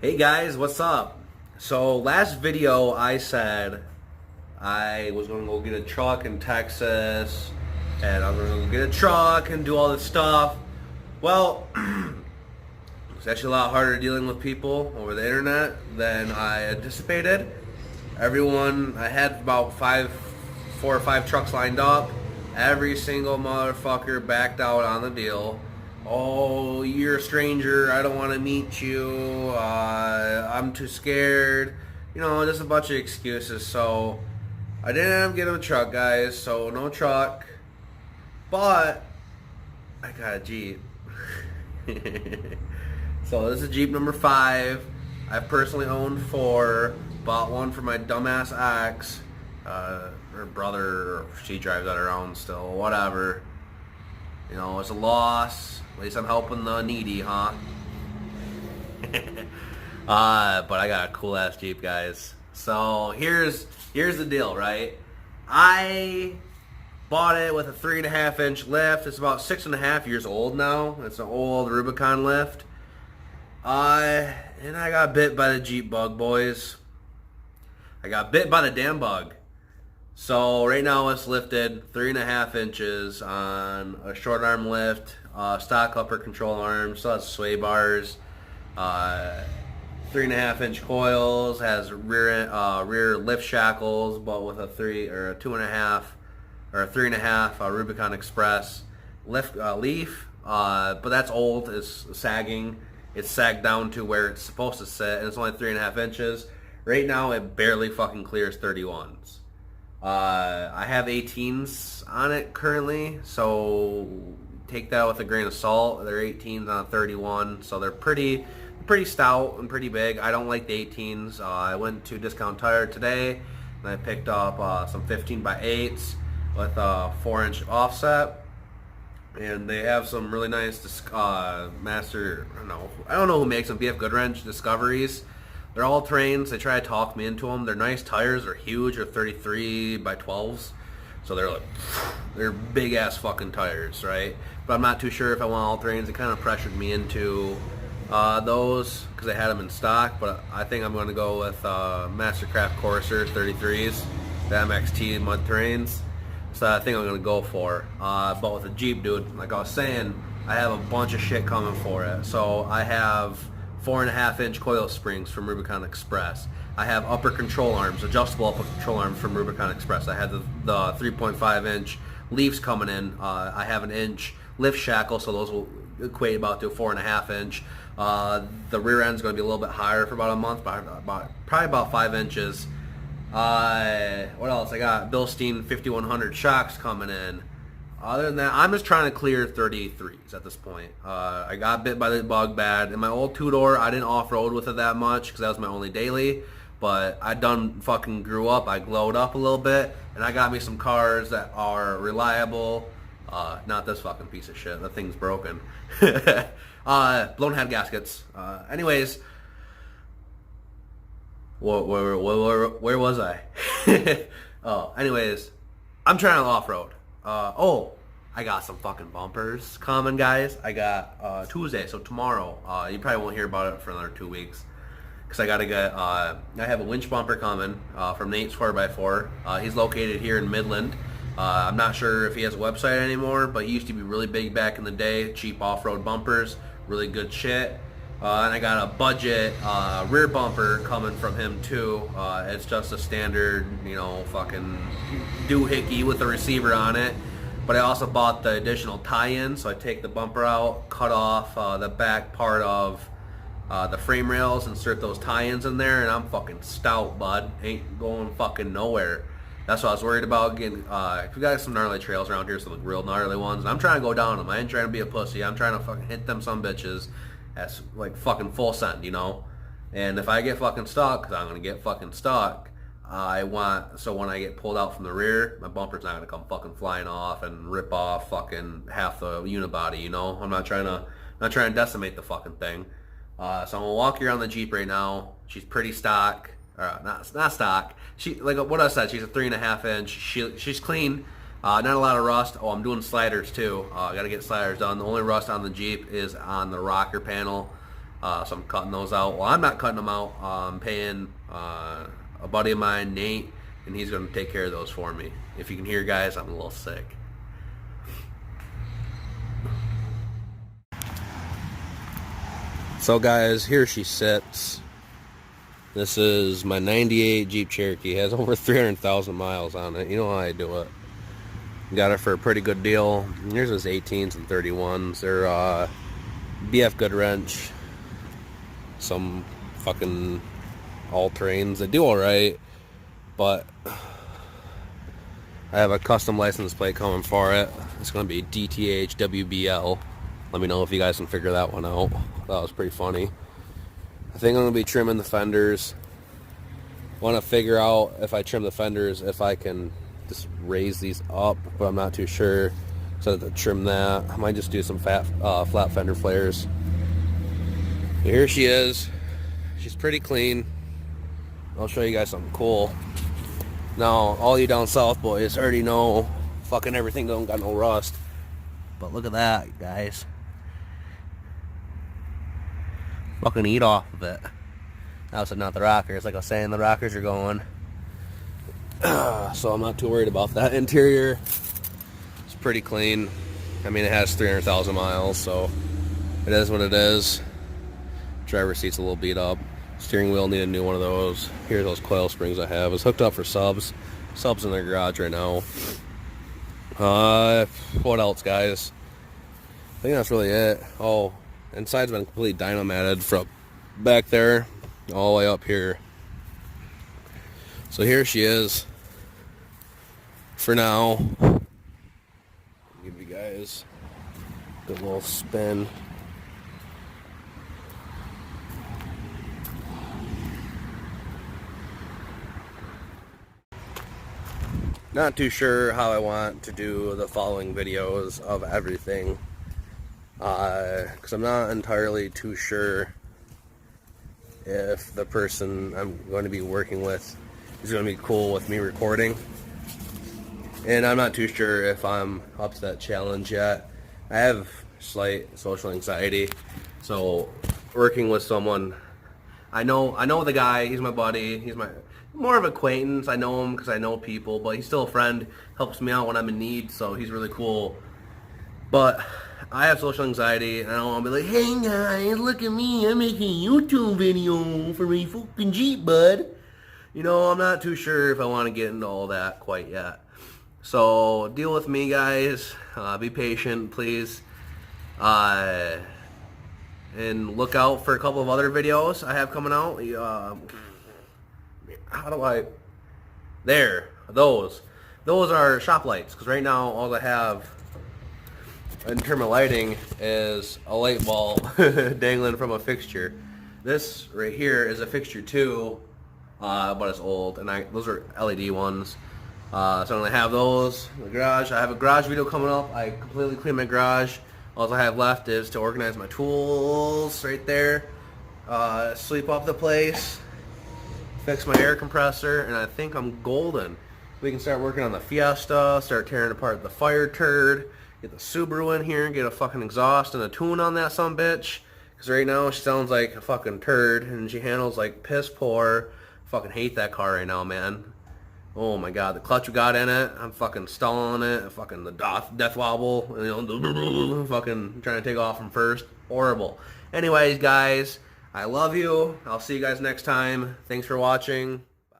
Hey guys, what's up? So last video I said I was going to go get a truck in Texas and I'm going to go get a truck and do all this stuff. Well, it's actually a lot harder dealing with people over the internet than I anticipated. I had about 4 or 5 trucks lined up. Every single motherfucker backed out on the deal. Oh, you're a stranger, I don't want to meet you, I'm too scared, just a bunch of excuses. So I didn't end up getting a truck, guys, so no truck, but I got a Jeep. So this is Jeep number 5. I've personally owned 4, bought one for my dumbass ex, her brother, she drives that around still, whatever. It's a loss. At least I'm helping the needy, huh? But I got a cool ass Jeep, guys. So here's the deal, right? I bought it with a 3.5-inch lift. It's about 6.5 years old now. It's an old Rubicon lift. And I got bit by the Jeep bug, boys. I got bit by the damn bug. So right now it's lifted 3.5 inches on a short arm lift, stock upper control arm, still has sway bars, 3.5-inch coils, has rear lift shackles, but with a 2.5 or a 3.5 Rubicon Express leaf, but that's old. It's sagging. It's sagged down to where it's supposed to sit, and it's only 3.5 inches. Right now it barely fucking clears 31s. I have 18s on it currently, so take that with a grain of salt. They're 18s on a 31, so they're pretty stout and pretty big. I don't like the 18s. I went to Discount Tire today, and I picked up some 15x8s with a 4-inch offset, and they have some really nice master. I don't know who makes them. BF Goodwrench Discoveries. They're all terrains. They try to talk me into them. They're nice tires. They're huge. They're 33x12s. So they're big ass fucking tires, right? But I'm not too sure if I want all terrains. It kind of pressured me into those because I had them in stock. But I think I'm going to go with Mastercraft Courser 33s, the MXT mud terrains. So I think I'm going to go for. But with a Jeep, dude, like I was saying, I have a bunch of shit coming for it. So I have 4.5-inch coil springs from Rubicon Express. I have upper control arms, adjustable upper control arms from Rubicon Express. I had the 3.5-inch leaves coming in. I have an inch lift shackle, so those will equate about to a 4.5-inch. The rear end's going to be a little bit higher for about a month, probably about 5 inches. What else? I got Bilstein 5100 shocks coming in. Other than that, I'm just trying to clear 33s at this point. I got bit by the bug bad. In my old two-door, I didn't off-road with it that much because that was my only daily. But I done fucking grew up. I glowed up a little bit. And I got me some cars that are reliable. Not this fucking piece of shit. That thing's broken. Blown head gaskets. Anyways. Where was I? Anyways. I'm trying to off-road. I got some fucking bumpers coming, guys. I got Tuesday, so tomorrow. You probably won't hear about it for another 2 weeks, because I gotta get. I have a winch bumper coming from Nate's 4x4. He's located here in Midland. I'm not sure if he has a website anymore, but he used to be really big back in the day. Cheap off-road bumpers, really good shit. And I got a budget rear bumper coming from him too. It's just a standard, fucking doohickey with a receiver on it. But I also bought the additional tie-in, so I take the bumper out, cut off the back part of the frame rails, insert those tie-ins in there, and I'm fucking stout, bud. Ain't going fucking nowhere. That's what I was worried about. Again, we got some gnarly trails around here, some real gnarly ones, and I'm trying to go down them. I ain't trying to be a pussy. I'm trying to fucking hit them some bitches. That's like fucking full send, And if I get fucking stuck, because I'm going to get fucking stuck, so when I get pulled out from the rear, my bumper's not going to come fucking flying off and rip off fucking half the unibody, I'm not trying to decimate the fucking thing. So I'm going to walk you around the Jeep right now. She's pretty stock. Not stock. She, like what I said, she's a 3.5-inch. She's clean. Not a lot of rust. Oh, I'm doing sliders too. I got to get sliders done. The only rust on the Jeep is on the rocker panel So I'm cutting those out. Well, I'm not cutting them out. I'm paying a buddy of mine, Nate, and he's going to take care of those for me. If you can hear, guys, I'm a little sick. So, guys, here she sits. This is my 98 Jeep Cherokee. It has over 300,000 miles on it. You know how I do it. Got it for a pretty good deal. Here's his 18s and 31s. They're BF Goodwrench. Some fucking all-terrains. They do alright, but I have a custom license plate coming for it. It's going to be DTH WBL. Let me know if you guys can figure that one out. That was pretty funny. I think I'm going to be trimming the fenders. Want to figure out if I trim the fenders, if I can just raise these up, but I'm not too sure. So to trim that, I might just do some flat fender flares. Here she is. She's pretty clean. I'll show you guys something cool. Now, all you down south boys already know fucking everything don't got no rust. But look at that, guys. Fucking eat off of it. Now it's not the rockers. Like I was saying, the rockers are going. So I'm not too worried about that. Interior, it's pretty clean. I mean, it has 300,000 miles, so it is what it is. Driver's seat's a little beat up. Steering wheel, need a new one of those. Here's those coil springs I have. It's hooked up for subs. Subs in the garage right now. What else, guys? I think that's really it. Oh, inside's been completely dynomated from back there all the way up here. So here she is. For now, I'll give you guys a good little spin. Not too sure how I want to do the following videos of everything, because I'm not entirely too sure if the person I'm going to be working with is going to be cool with me recording, and I'm not too sure if I'm up to that challenge yet. I have slight social anxiety, so working with someone, I know the guy, he's my buddy, he's my more of an acquaintance. I know him because I know people, but he's still a friend, helps me out when I'm in need, so he's really cool. But I have social anxiety, and I don't want to be like, hey guys, look at me, I'm making a YouTube video for my fucking Jeep, bud. You know, I'm not too sure if I want to get into all that quite yet. So, deal with me, guys. Be patient, please. And look out for a couple of other videos I have coming out. How do I... There. Those are shop lights. Because right now, all I have in terms of lighting is a light bulb dangling from a fixture. This right here is a fixture too, but it's old. And those are LED ones. So I'm going to have those in the garage. I have a garage video coming up. I completely cleaned my garage. All I have left is to organize my tools right there. Sweep up the place. Fix my air compressor, and I think I'm golden. We can start working on the Fiesta, start tearing apart the fire turd, get the Subaru in here, get a fucking exhaust and a tune on that sumbitch. Because right now she sounds like a fucking turd, and she handles like piss poor. Fucking hate that car right now, man. Oh my god, the clutch we got in it, I'm fucking stalling it, fucking the death wobble, you know, fucking trying to take off from first. Horrible. Anyways, guys, I love you. I'll see you guys next time. Thanks for watching.